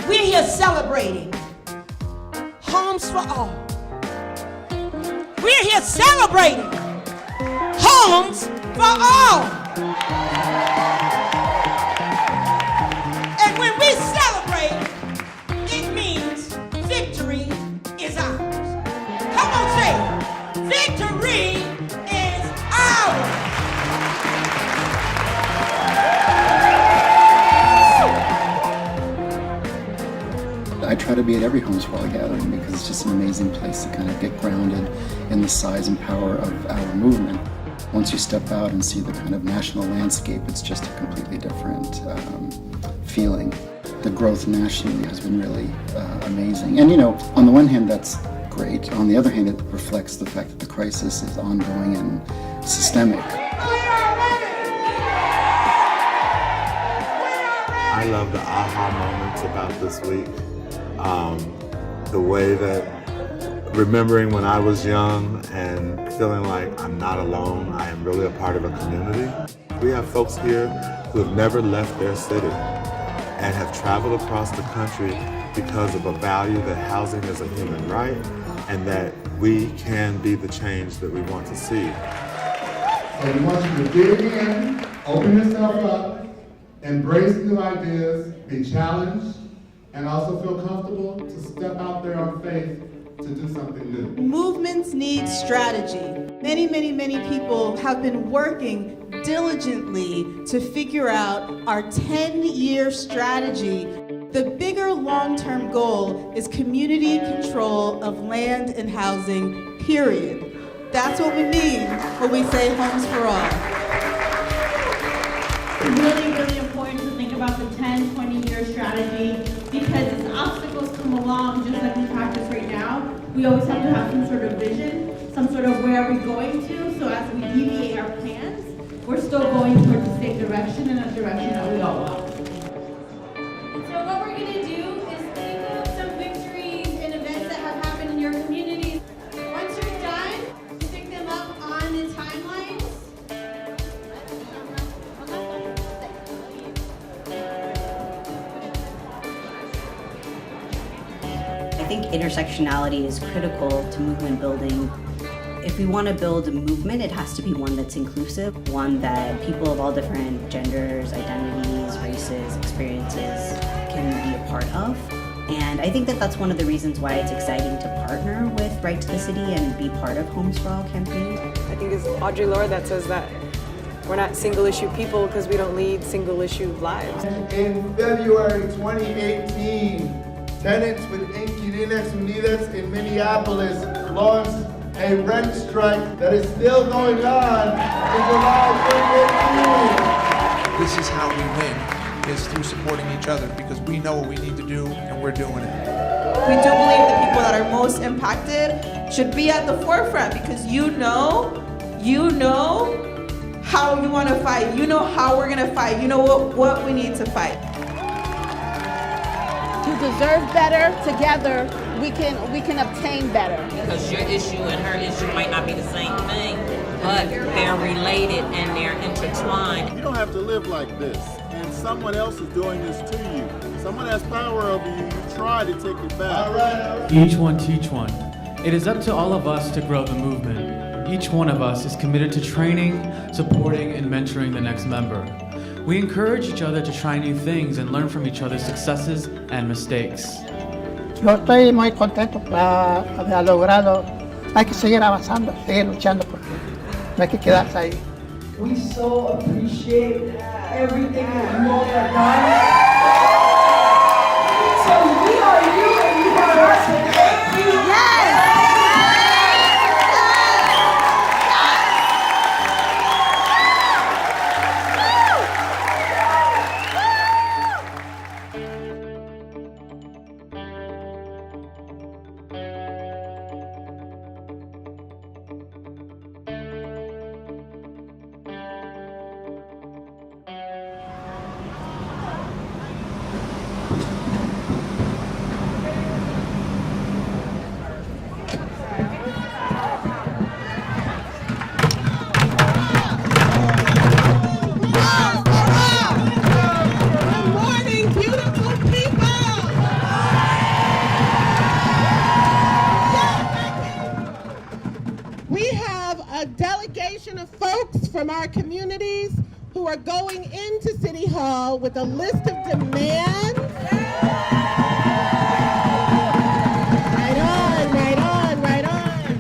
We're here celebrating homes for all. We're here celebrating homes for all. And when we celebrate, it means victory is ours. Come on, say it. Victory is ours. I try to be at every Homes for All gathering because it's just an amazing place to kind of get grounded in the size and power of our movement. Once you step out and see the kind of national landscape, it's just a completely different feeling. The growth nationally has been really amazing. And on the one hand, that's great. On the other hand, it reflects the fact that the crisis is ongoing and systemic. I love the aha moments about this week. The way that remembering when I was young and feeling like I'm not alone, I am really a part of a community. We have folks here who have never left their city and have traveled across the country because of a value that housing is a human right and that we can be the change that we want to see. So we want you to dig in, open yourself up, embrace new ideas, be challenged, and also feel comfortable to step out there on faith to do something new. Movements need strategy. Many people have been working diligently to figure out our 10-year strategy. The bigger long-term goal is community control of land and housing, period. That's what we mean when we say Homes for All. It's really important to think about the 10, 20-year strategy because as obstacles come along, just like we practice right now, we always have to have some sort of vision, some sort of where are we going to, so as we deviate our plans, we're still going towards the same direction and a direction that we all want. So what we're going to do is think of some victories and events that have happened in your communities. Once you're done, stick them up on the timelines. I think intersectionality is critical to movement building. If we want to build a movement, it has to be one that's inclusive, one that people of all different genders, identities, races, experiences can be a part of. And I think that that's one of the reasons why it's exciting to partner with Right to the City and be part of Homes for All campaign. I think it's Audre Lorde that says that we're not single-issue people because we don't lead single-issue lives. In February 2018, tenants with Inquilinas Unidas in Minneapolis launched a rent strike that is still going on in July 2018. This is how we win, is through supporting each other because we know what we need to do and we're doing it. We do believe the people that are most impacted should be at the forefront because you know how you want to fight. You know how we're going to fight. You know what we need to fight. To deserve better, together we can obtain better. Because your issue and her issue might not be the same thing, but they're related and they're intertwined. You don't have to live like this, and someone else is doing this to you. Someone has power over you, you try to take it back. All right. Each one teach one. It is up to all of us to grow the movement. Each one of us is committed to training, supporting, and mentoring the next member. We encourage each other to try new things and learn from each other's successes and mistakes. Yo estoy muy contento por haber logrado. Hay que seguir avanzando, seguir luchando porque no hay que quedarse ahí. We so appreciate everything that you all have done. So we are you and you are us. Thank you. Yes. are going into City Hall with a list of demands. Right on.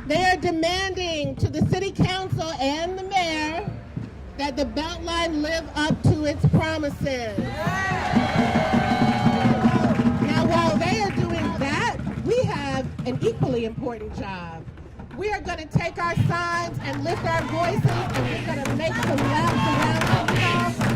They are demanding to the City Council and the Mayor that the Beltline live up to its promises. Now, while they are doing that, we have an equally important job. We are going to take our signs and lift our voices, and we're going to make some laps around the house.